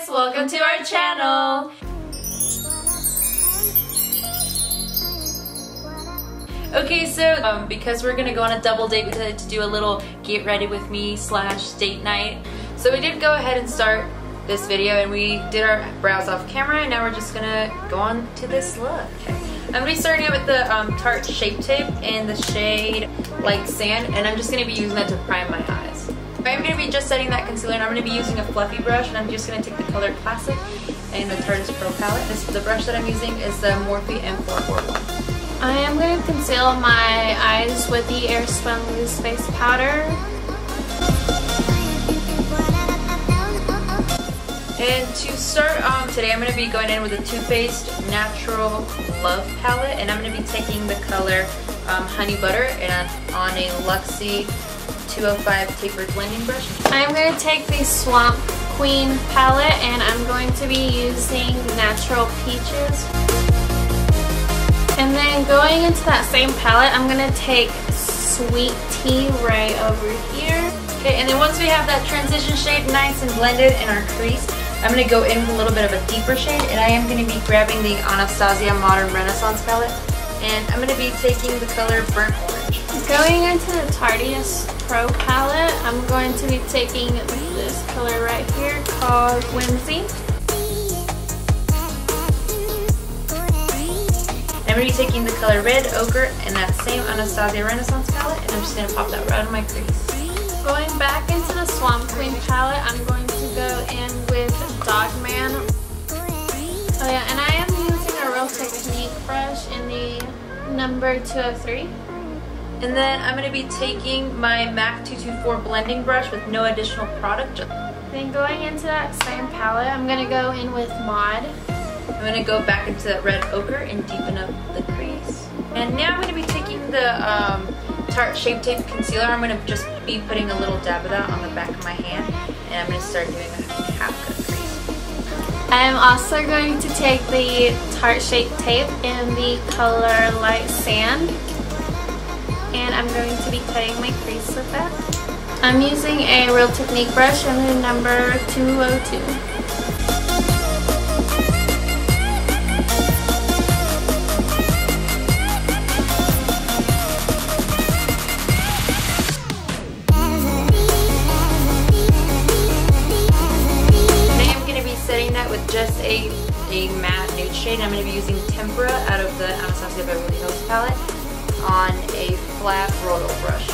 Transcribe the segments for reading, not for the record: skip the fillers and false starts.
guys, welcome to our channel. Okay, so because we're gonna go on a double date, we decided to do a little get ready with me / date night. So we did go ahead and start this video and we did our brows off camera, and now we're just gonna go on to this look. Okay. I'm gonna be starting out with the Tarte Shape Tape in the shade Light Sand, and I'm just gonna be using that to prime my eyes. I'm gonna be just setting that concealer, and I'm gonna be using a fluffy brush, and I'm just gonna take the color Classic and the Tarte Pro palette. The brush that I'm using is the Morphe M441. I am going to conceal my eyes with the Airspun Loose Face Powder. And to start today, I'm going to be going in with a Too Faced Natural Love palette, and I'm going to be taking the color Honey Butter and on a Luxie 205 tapered blending brush. I'm going to take the Swamp Queen palette, and I'm going to be using Natural Peaches. And then going into that same palette, I'm going to take Sweet Tea right over here. Okay, and then once we have that transition shade nice and blended in our crease, I'm going to go in with a little bit of a deeper shade, and I am going to be grabbing the Anastasia Modern Renaissance palette, and I'm going to be taking the color Burnt Orange. Going into the Tarte Pro palette, I'm going to be taking this color right here called Whimsy. I'm going to be taking the color Red Ochre in that same Anastasia Renaissance palette, and I'm just going to pop that right on my crease. Going back into the Swamp Queen palette, I'm going to go in with Dogman. Oh yeah, and I am using a Real Technique brush in the number 203. And then I'm going to be taking my MAC 224 blending brush with no additional product. Then going into that same palette, I'm going to go in with Mod. I'm going to go back into that Red Ochre and deepen up the crease. And now I'm going to be taking the Tarte Shape Tape Concealer. I'm going to just be putting a little dab of that on the back of my hand, and I'm going to start doing a half cut crease. I am also going to take the Tarte Shape Tape in the color Light Sand, and I'm going to be cutting my crease with that. I'm using a Real Technique brush in the number 202. With just a matte nude shade. I'm going to be using Tempera out of the Anastasia Beverly Hills palette on a flat roller brush.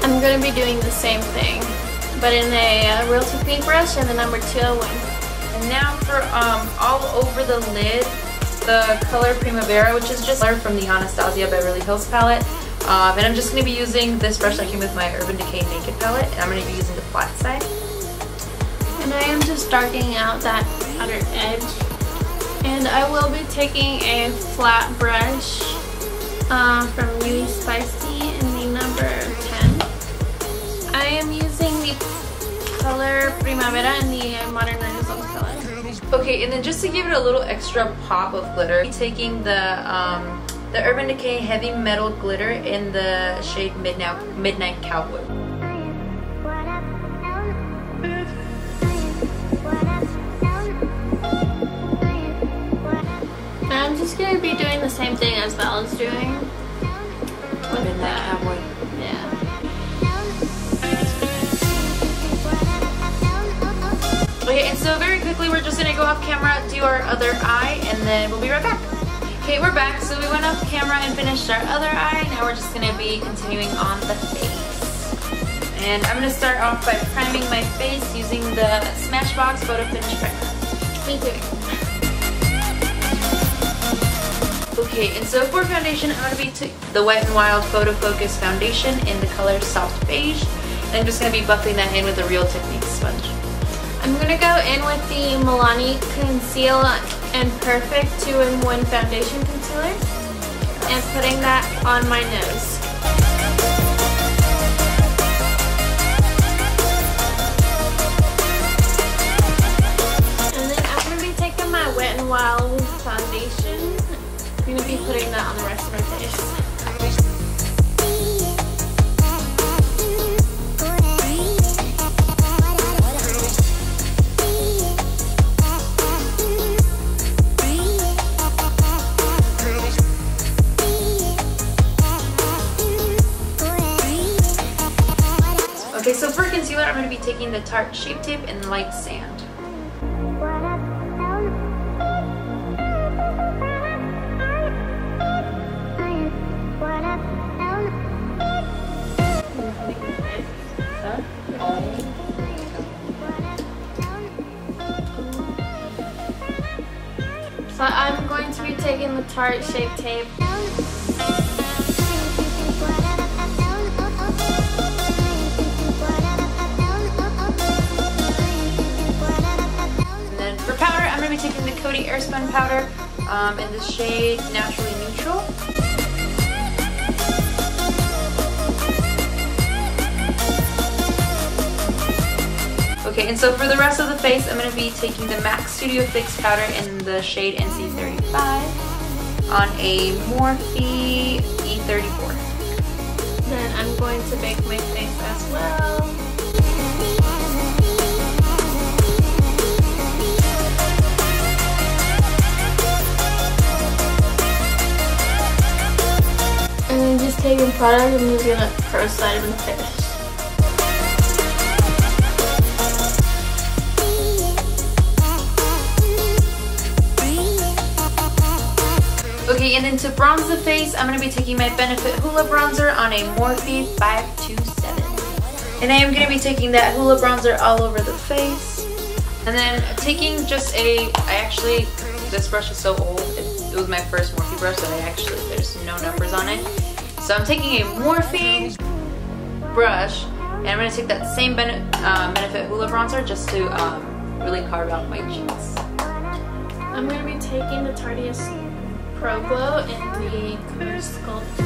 I'm going to be doing the same thing, but in a Real Technique brush in the number 201. And now for all over the lid, the color Primavera, which is just from the Anastasia Beverly Hills palette. And I'm just going to be using this brush that came with my Urban Decay Naked palette, and I'm going to be using the flat side. And I am just darkening out that outer edge. And I will be taking a flat brush from Yui Spicy in the number 10. I am using the color Primavera in the Modern Renaissance palette. Okay, and then just to give it a little extra pop of glitter, I'm taking the Urban Decay Heavy Metal Glitter in the shade Midnight Cowboy. I'm just going to be doing the same thing as Val is doing. With Midnight Cowboy. Yeah. Okay, and so very quickly we're just going to go off camera, do our other eye, and then we'll be right back. Okay, we're back. So we went off camera and finished our other eye. Now we're just going to be continuing on the face. And I'm going to start off by priming my face using the Smashbox Photo Finish Primer. Me too. Okay, and so for foundation, I'm going to be the Wet n Wild Photo Focus Foundation in the color Soft Beige. And I'm just going to be buffing that in with a Real Technique sponge. I'm going to go in with the Milani Conceal and Perfect 2-in-1 Foundation Concealer and putting that on my nose. And then I'm going to be taking my Wet n Wild foundation. I'm going to be putting that on the rest of my face. Tarte Shape Tape in Light Sand. So I'm going to be taking the Tarte Shape Tape. And then for powder, I'm going to be taking the Coty Airspun powder in the shade Naturally Neutral. Okay, and so for the rest of the face, I'm going to be taking the MAC Studio Fix powder in the shade NC35 on a Morphe E34. Then I'm going to bake my face as well. And then just taking product, I'm just going to first side of the face. Okay, and then to bronze the face, I'm going to be taking my Benefit Hoola Bronzer on a Morphe 527. And I am going to be taking that Hoola Bronzer all over the face. And then taking just this brush is so old. It was my first Morphe brush, so there's no numbers on it. So I'm taking a Morphe brush, and I'm going to take that same Benefit Hoola Bronzer just to really carve out my cheeks. I'm going to be taking the Tarte Pro Glow in the color Sculpt.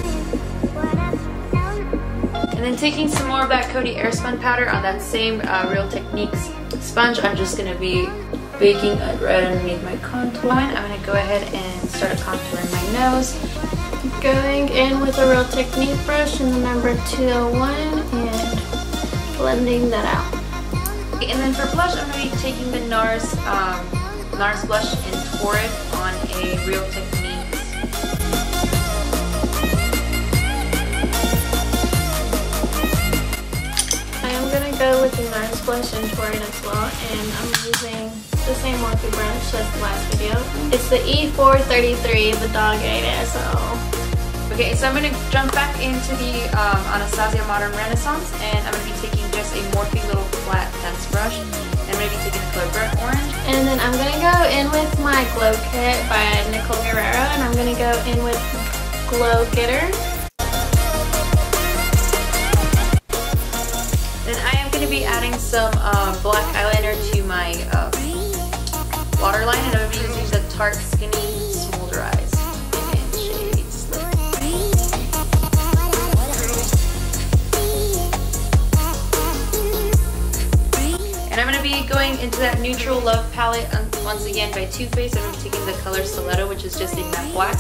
And then taking some more of that Coty Airspun powder on that same Real Techniques sponge, I'm just going to be baking it right underneath my contour line. I'm going to go ahead and start contouring my nose. Going in with a Real Technique brush in the number 201 and blending that out. Okay, and then for blush, I'm going to be taking the NARS blush in Torrid on a Real Techniques. I'm going to go with the NARS blush in Torrid as well, and I'm using the same Morphe brush as the last video. It's the E433, the Dog 8SO. Okay, so I'm going to jump back into the Anastasia Modern Renaissance, and I'm going to be taking just a Morphe little flat fence brush. I'm going to be taking the color Burnt Orange. And then I'm going to go in with my Glow Kit by Nicole Guerrero, and I'm going to go in with Glow Getter. Then I am going to be adding some black eyeliner to my waterline, and I'm going to be using the Tarte Skinny Smolder Eyes in shade Slip. And I'm going to be going into that Neutral Love palette once again by Too Faced. I'm going to be taking the color Stiletto, which is just a matte black,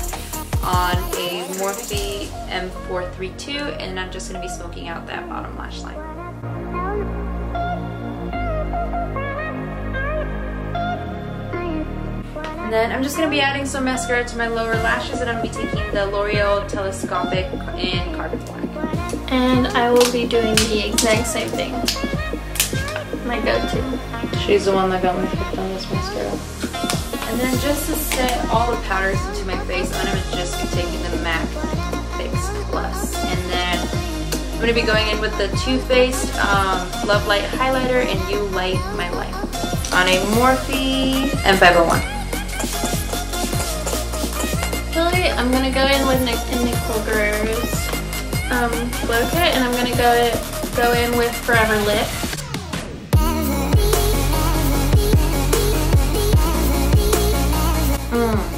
on a Morphe M432, and I'm just going to be smoking out that bottom lash line. And then I'm just going to be adding some mascara to my lower lashes, and I'm going to be taking the L'Oreal Telescopic in Carbon Black. And I will be doing the exact same thing. My go-to. She's the one that got me hooked on this mascara. And then just to set all the powders into my face, I'm going to just be taking the MAC Fix Plus. And then I'm going to be going in with the Too Faced Love Light Highlighter and You Light My Life on a Morphe M501. Actually, I'm going to go in with Nicole Guerrero's Glow Kit, and I'm going to go in with Forever Lit.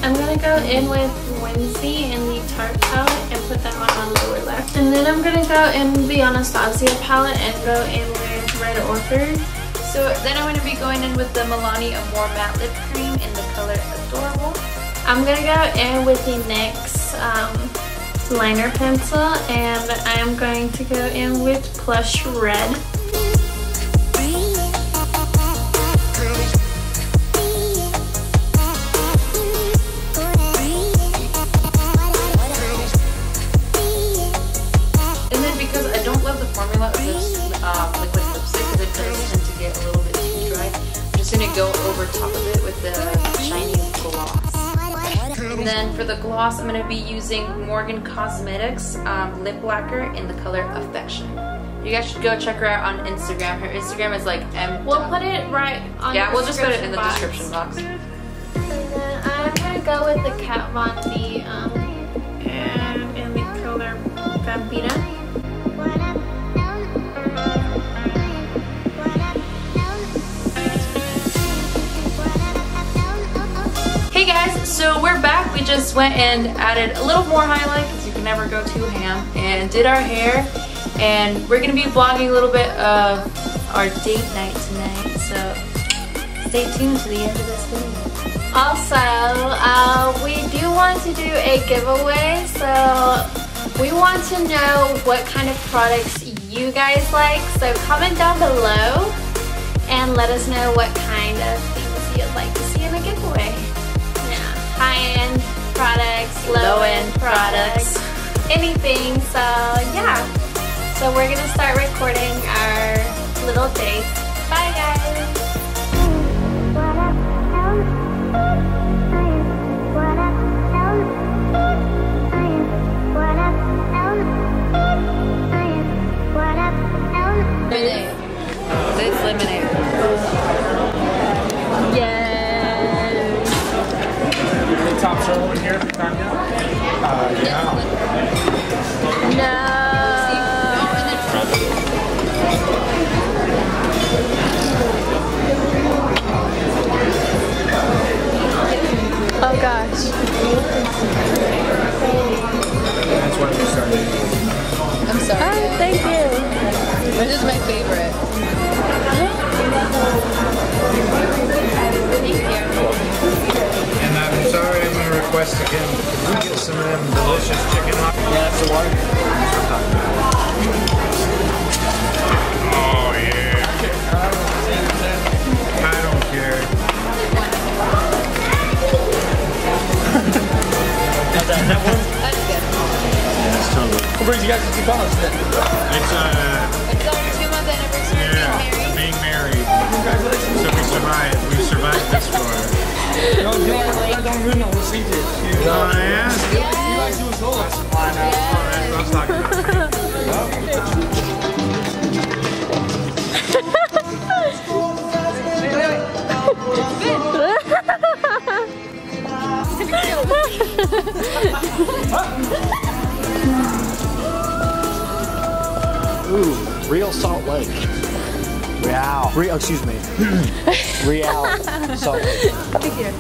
I'm going to go in with Whimsy in the Tarte palette and put that one on lower left. And then I'm going to go in the Anastasia palette and go in with Red Orchid. So then I'm going to be going in with the Milani Amore Matte Lip Cream in the color Adorable. I'm going to go in with the NYX liner pencil, and I am going to go in with Plush Red. And then because I don't love the formula of this liquid lipstick, because it does tend to get a over top of it with the shiny gloss. And then for the gloss, I'm going to be using M.S Cosmetics lip lacquer in the color Affection. You guys should go check her out on Instagram. Her Instagram is like M. We'll put it right on the description box. Yeah, we'll just put it in the description box. And then I'm going to go with the Kat Von D and in the color Bambina. Hey guys, so we're back. We just went and added a little more highlight because you can never go too ham, and did our hair, and we're gonna be vlogging a little bit of our date night tonight, so stay tuned to the end of this video. Also, we do want to do a giveaway, so we want to know what kind of products you guys like, so comment down below and let us know what kind of things you'd like to see in a giveaway. High-end products, low-end products, anything. So yeah, so we're gonna start recording our little date. Bye guys. Lemonade. It's lemonade. Top sirloin here, Tanya? Yeah. No. Oh gosh. That's why we started. I'm sorry. Oh, thank you. This is my favorite. And I'm sorry, I'm going to request again, can we get some of them delicious chicken hot? Yeah, that's the one. Oh, yeah. I don't care. That one? That's good. Yeah, that's totally. What brings you guys to college then? It's our 2-month anniversary of being married. Congratulations. So we survived this far. No, you don't win no receipts. Oh, yeah? You guys do a goal. That's fine. Alright, I was talking about Ooh, real Salt Lake. Real, excuse me. Real Salt Lake. Thank you.